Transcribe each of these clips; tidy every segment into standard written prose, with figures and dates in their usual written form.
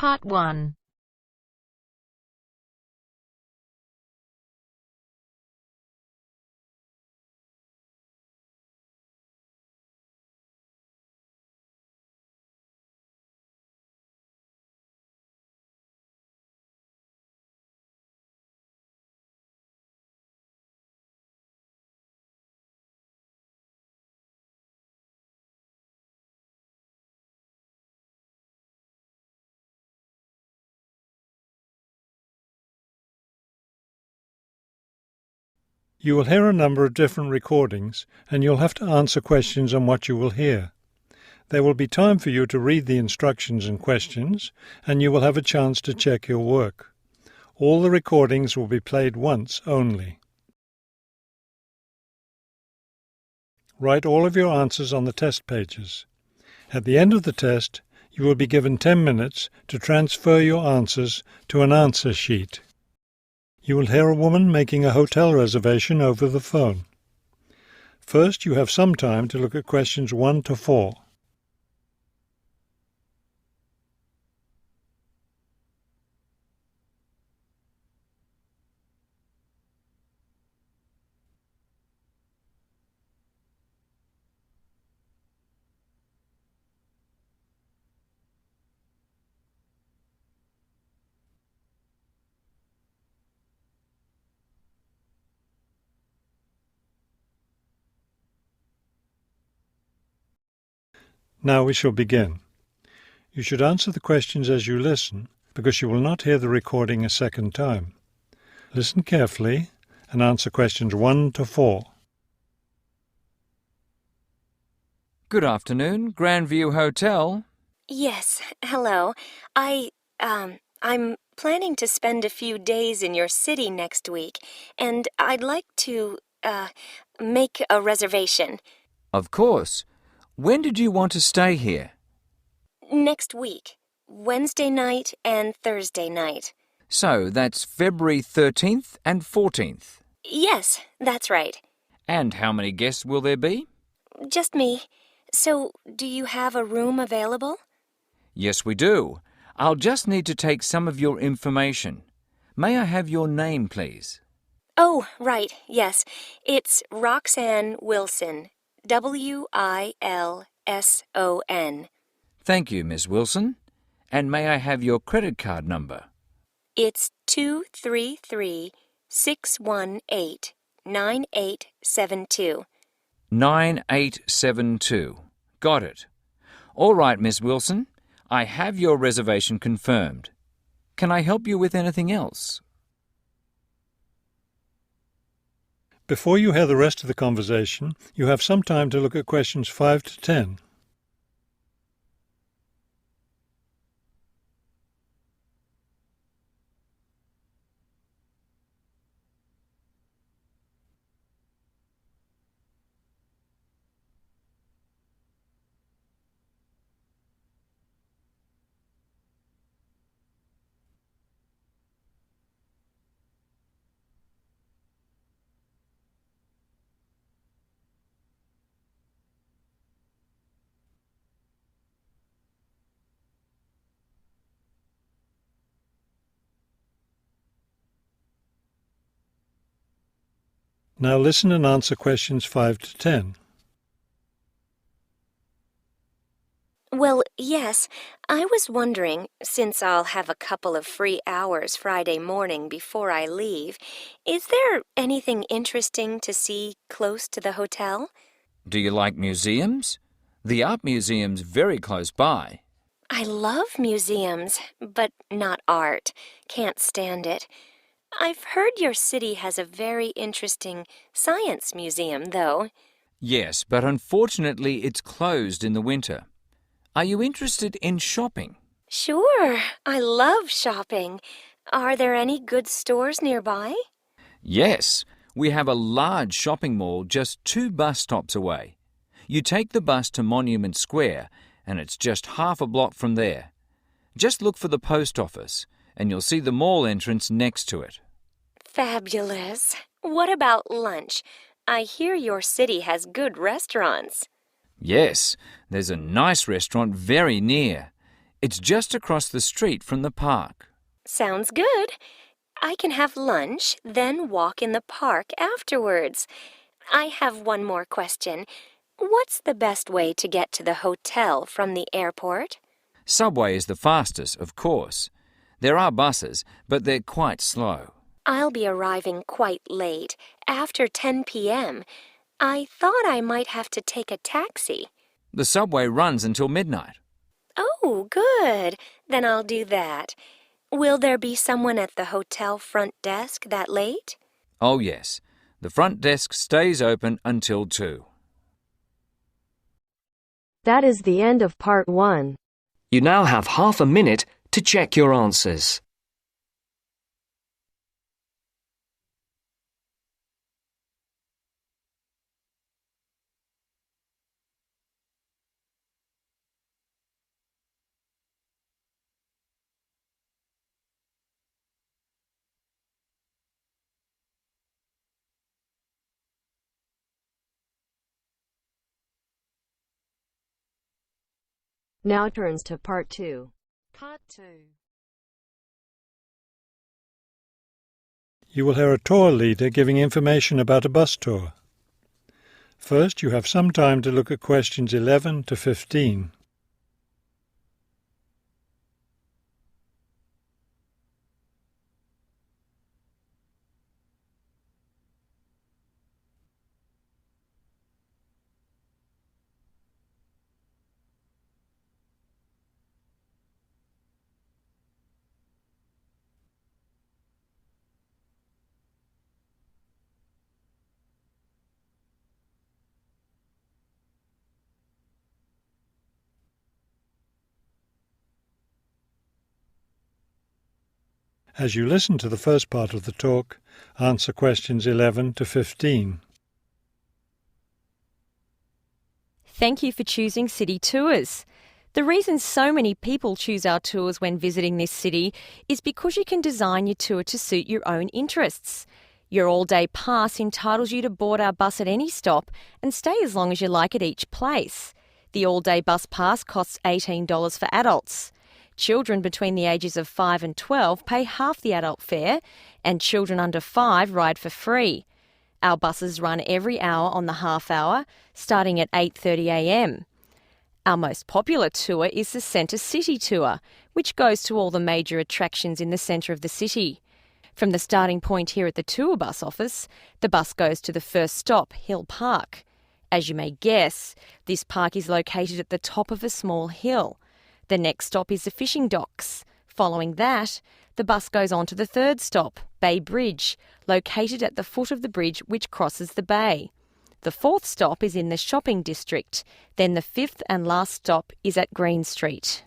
Part 1. You will hear a number of different recordings, and you'll have to answer questions on what you will hear. There will be time for you to read the instructions and questions, and you will have a chance to check your work. All the recordings will be played once only. Write all of your answers on the test pages. At the end of the test, you will be given 10 minutes to transfer your answers to an answer sheet. You will hear a woman making a hotel reservation over the phone. First, you have some time to look at questions 1 to 4. Now we shall begin. You should answer the questions as you listen, because you will not hear the recording a second time. Listen carefully and answer questions 1 to 4. Good afternoon, Grandview Hotel. Yes, hello. I'm planning to spend a few days in your city next week, and I'd like to, make a reservation. Of course. When did you want to stay here? Next week, Wednesday night and Thursday night. So that's February 13th and 14th. Yes, that's right. And how many guests will there be? Just me. So, do you have a room available? Yes, we do. I'll just need to take some of your information. May I have your name, please? Oh, right, yes. It's Roxanne Wilson. Wilson. Thank you, Miss Wilson. And may I have your credit card number? It's 233-618-9872. 9872. Got it. All right, Miss Wilson. I have your reservation confirmed. Can I help you with anything else? Before you hear the rest of the conversation, you have some time to look at questions 5 to 10. Now listen and answer questions 5 to 10. Well, yes, I was wondering, since I'll have a couple of free hours Friday morning before I leave, is there anything interesting to see close to the hotel? Do you like museums? The art museum's very close by. I love museums, but not art. Can't stand it. I've heard your city has a very interesting science museum, though. Yes, but unfortunately it's closed in the winter. Are you interested in shopping? Sure, I love shopping. Are there any good stores nearby? Yes, we have a large shopping mall just 2 bus stops away. You take the bus to Monument Square, and it's just half a block from there. Just look for the post office, and you'll see the mall entrance next to it. Fabulous. What about lunch? I hear your city has good restaurants. Yes, there's a nice restaurant very near. It's just across the street from the park. Sounds good. I can have lunch, then walk in the park afterwards. I have one more question. What's the best way to get to the hotel from the airport? Subway is the fastest, of course. There are buses, but they're quite slow. I'll be arriving quite late, after 10 p.m. I thought I might have to take a taxi. The subway runs until midnight. Oh, good. Then I'll do that. Will there be someone at the hotel front desk that late? Oh, yes. The front desk stays open until 2. That is the end of part 1. You now have half a minute to check your answers. Now turns to part 2. Part 2. You will hear a tour leader giving information about a bus tour. First, you have some time to look at questions 11 to 15. As you listen to the first part of the talk, answer questions 11 to 15. Thank you for choosing City Tours. The reason so many people choose our tours when visiting this city is because you can design your tour to suit your own interests. Your all-day pass entitles you to board our bus at any stop and stay as long as you like at each place. The all-day bus pass costs $18 for adults. Children between the ages of 5 and 12 pay half the adult fare, and children under 5 ride for free. Our buses run every hour on the half hour, starting at 8:30 a.m. Our most popular tour is the Centre City Tour, which goes to all the major attractions in the centre of the city. From the starting point here at the tour bus office, the bus goes to the first stop, Hill Park. As you may guess, this park is located at the top of a small hill. The next stop is the fishing docks. Following that, the bus goes on to the third stop, Bay Bridge, located at the foot of the bridge which crosses the bay. The fourth stop is in the shopping district. Then the fifth and last stop is at Green Street.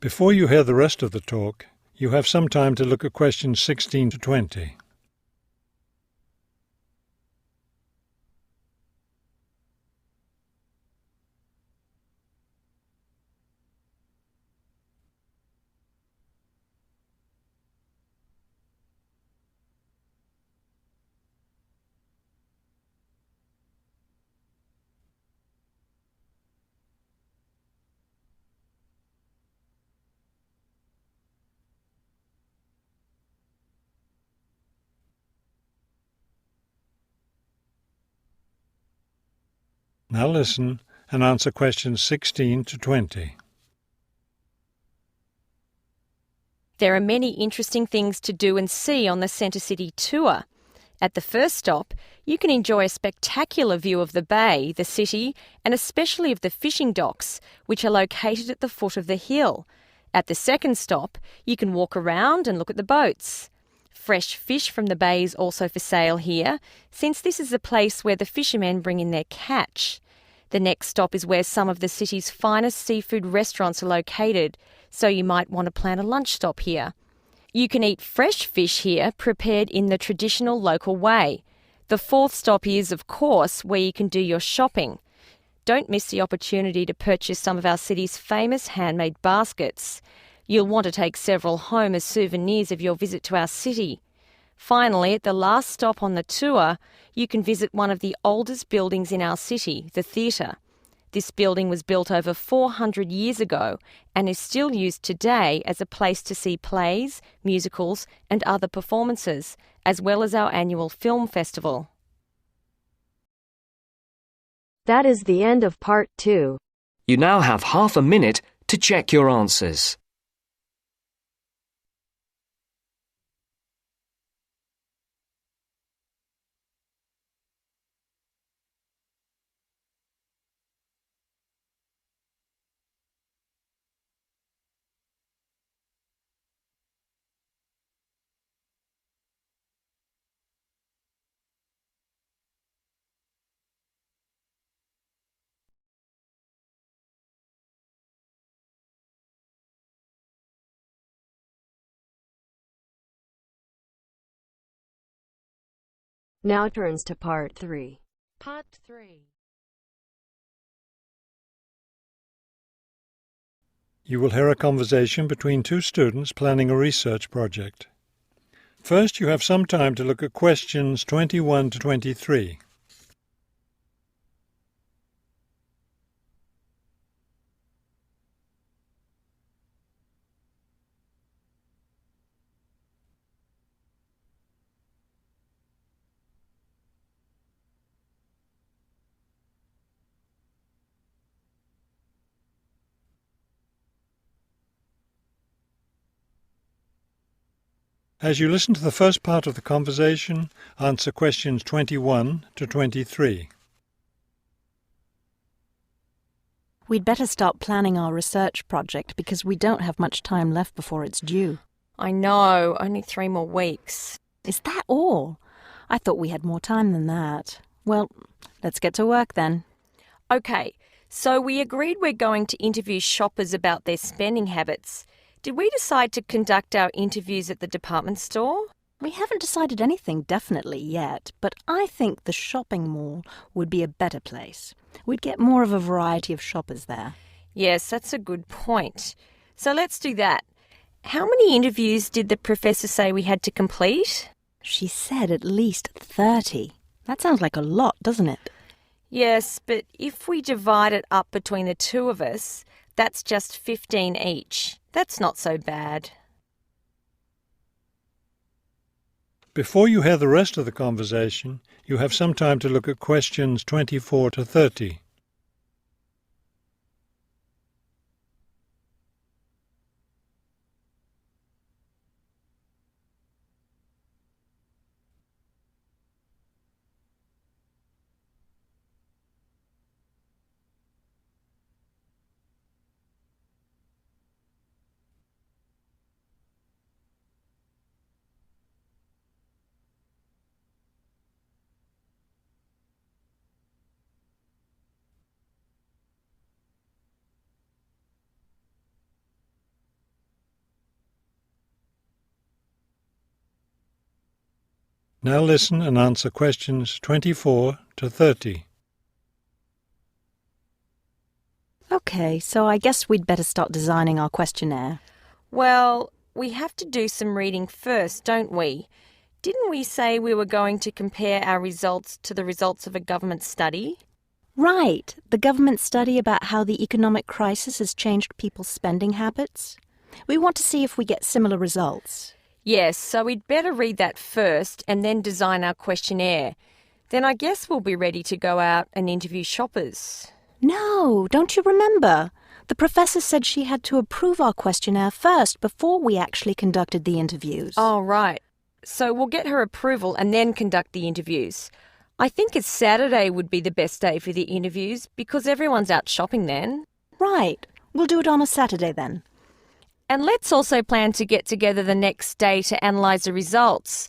Before you hear the rest of the talk, you have some time to look at questions 16 to 20. Now listen and answer questions 16 to 20. There are many interesting things to do and see on the Centre City Tour. At the first stop, you can enjoy a spectacular view of the bay, the city, and especially of the fishing docks, which are located at the foot of the hill. At the second stop, you can walk around and look at the boats. Fresh fish from the bay is also for sale here, since this is the place where the fishermen bring in their catch. The next stop is where some of the city's finest seafood restaurants are located, so you might want to plan a lunch stop here. You can eat fresh fish here, prepared in the traditional local way. The fourth stop is, of course, where you can do your shopping. Don't miss the opportunity to purchase some of our city's famous handmade baskets. You'll want to take several home as souvenirs of your visit to our city. Finally, at the last stop on the tour, you can visit one of the oldest buildings in our city, the theatre. This building was built over 400 years ago and is still used today as a place to see plays, musicals and other performances, as well as our annual film festival. That is the end of part 2. You now have half a minute to check your answers. Now turns to part 3. Part 3. You will hear a conversation between two students planning a research project. First, you have some time to look at questions 21 to 23. As you listen to the first part of the conversation, answer questions 21 to 23. We'd better start planning our research project because we don't have much time left before it's due. I know, only 3 more weeks. Is that all? I thought we had more time than that. Well, let's get to work then. Okay, so we agreed we're going to interview shoppers about their spending habits. Did we decide to conduct our interviews at the department store? We haven't decided anything definitely yet, but I think the shopping mall would be a better place. We'd get more of a variety of shoppers there. Yes, that's a good point. So let's do that. How many interviews did the professor say we had to complete? She said at least 30. That sounds like a lot, doesn't it? Yes, but if we divide it up between the two of us, that's just 15 each. That's not so bad. Before you hear the rest of the conversation, you have some time to look at questions 24 to 30. Now listen and answer questions 24 to 30. Okay, so I guess we'd better start designing our questionnaire. Well, we have to do some reading first, don't we? Didn't we say we were going to compare our results to the results of a government study? Right, the government study about how the economic crisis has changed people's spending habits. We want to see if we get similar results. Yes, so we'd better read that first and then design our questionnaire. Then I guess we'll be ready to go out and interview shoppers. No, don't you remember? The professor said she had to approve our questionnaire first before we actually conducted the interviews. Oh, right. So we'll get her approval and then conduct the interviews. I think a Saturday would be the best day for the interviews because everyone's out shopping then. Right. We'll do it on a Saturday then. And let's also plan to get together the next day to analyse the results.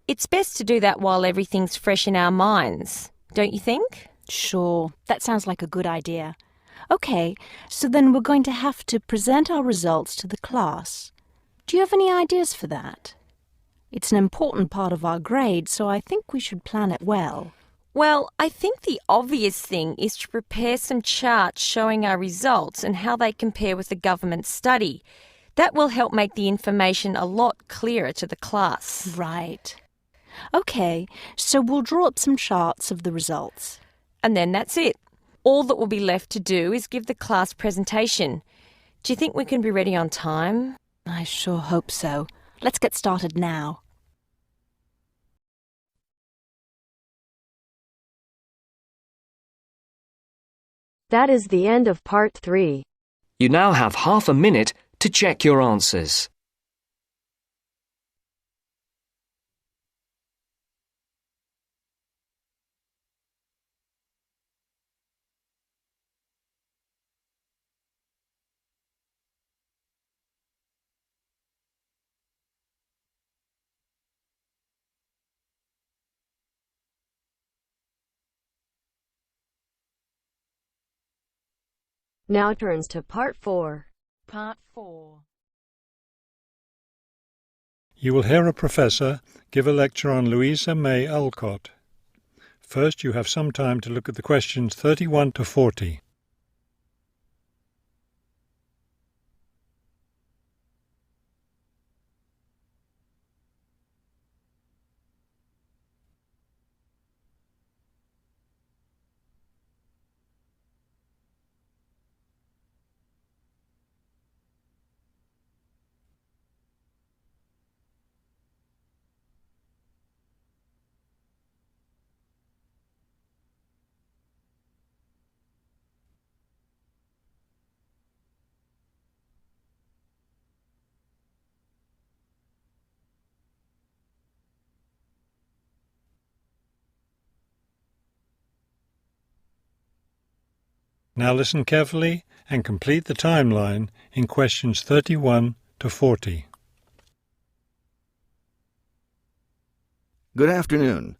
It's best to do that while everything's fresh in our minds, don't you think? Sure, that sounds like a good idea. Okay, so then we're going to have to present our results to the class. Do you have any ideas for that? It's an important part of our grade, so I think we should plan it well. Well, I think the obvious thing is to prepare some charts showing our results and how they compare with the government study. That will help make the information a lot clearer to the class. Right. Okay, so we'll draw up some charts of the results. And then that's it. All that will be left to do is give the class presentation. Do you think we can be ready on time? I sure hope so. Let's get started now. That is the end of part 3. You now have half a minute to check your answers. Now turns to part 4. Part 4. You will hear a professor give a lecture on Louisa May Alcott. First, you have some time to look at the questions 31 to 40. Now listen carefully and complete the timeline in questions 31 to 40. Good afternoon.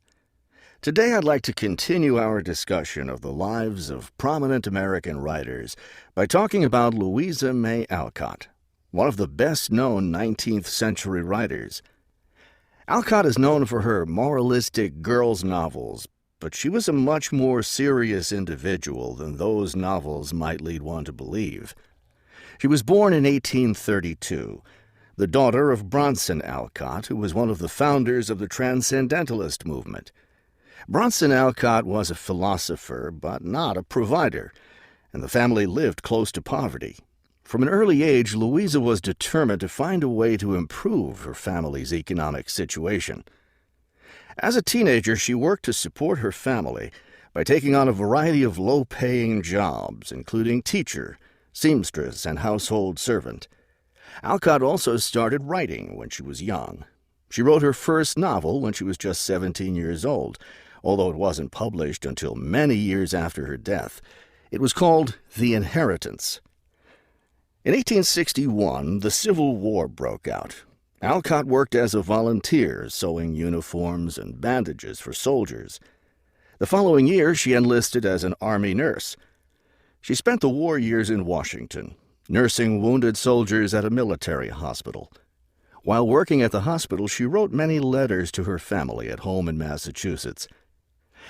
Today I'd like to continue our discussion of the lives of prominent American writers by talking about Louisa May Alcott, one of the best-known 19th century writers. Alcott is known for her moralistic girls' novels, but she was a much more serious individual than those novels might lead one to believe. She was born in 1832, the daughter of Bronson Alcott, who was one of the founders of the Transcendentalist movement. Bronson Alcott was a philosopher, but not a provider, and the family lived close to poverty. From an early age, Louisa was determined to find a way to improve her family's economic situation. As a teenager, she worked to support her family by taking on a variety of low-paying jobs, including teacher, seamstress, and household servant. Alcott also started writing when she was young. She wrote her first novel when she was just 17 years old, although it wasn't published until many years after her death. It was called The Inheritance. In 1861, the Civil War broke out. Alcott worked as a volunteer, sewing uniforms and bandages for soldiers. The following year, she enlisted as an Army nurse. She spent the war years in Washington, nursing wounded soldiers at a military hospital. While working at the hospital, she wrote many letters to her family at home in Massachusetts.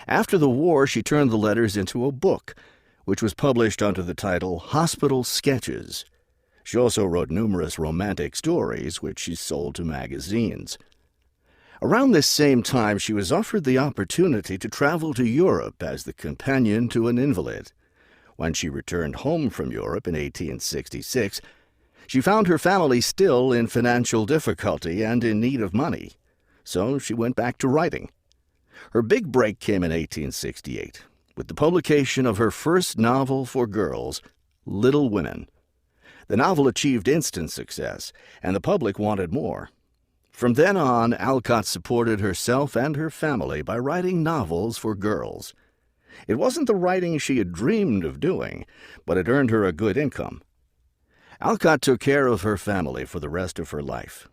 After the war, she turned the letters into a book, which was published under the title Hospital Sketches. She also wrote numerous romantic stories, which she sold to magazines. Around this same time, she was offered the opportunity to travel to Europe as the companion to an invalid. When she returned home from Europe in 1866, she found her family still in financial difficulty and in need of money, so she went back to writing. Her big break came in 1868, with the publication of her first novel for girls, Little Women. The novel achieved instant success, and the public wanted more. From then on, Alcott supported herself and her family by writing novels for girls. It wasn't the writing she had dreamed of doing, but it earned her a good income. Alcott took care of her family for the rest of her life.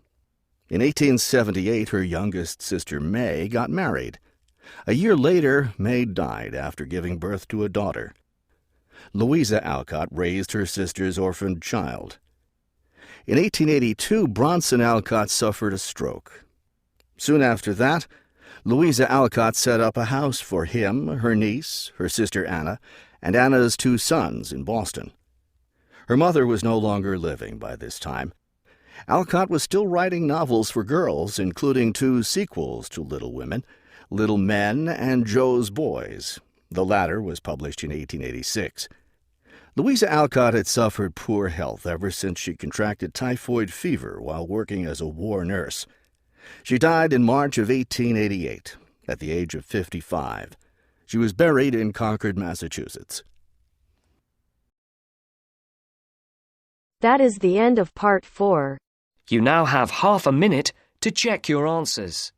In 1878, her youngest sister May got married. A year later, May died after giving birth to a daughter. Louisa Alcott raised her sister's orphaned child. In 1882, Bronson Alcott suffered a stroke. Soon after that, Louisa Alcott set up a house for him, her niece, her sister Anna, and Anna's 2 sons in Boston. Her mother was no longer living by this time. Alcott was still writing novels for girls, including 2 sequels to Little Women, Little Men and Joe's Boys. The latter was published in 1886. Louisa Alcott had suffered poor health ever since she contracted typhoid fever while working as a war nurse. She died in March of 1888, at the age of 55. She was buried in Concord, Massachusetts. That is the end of part 4. You now have half a minute to check your answers.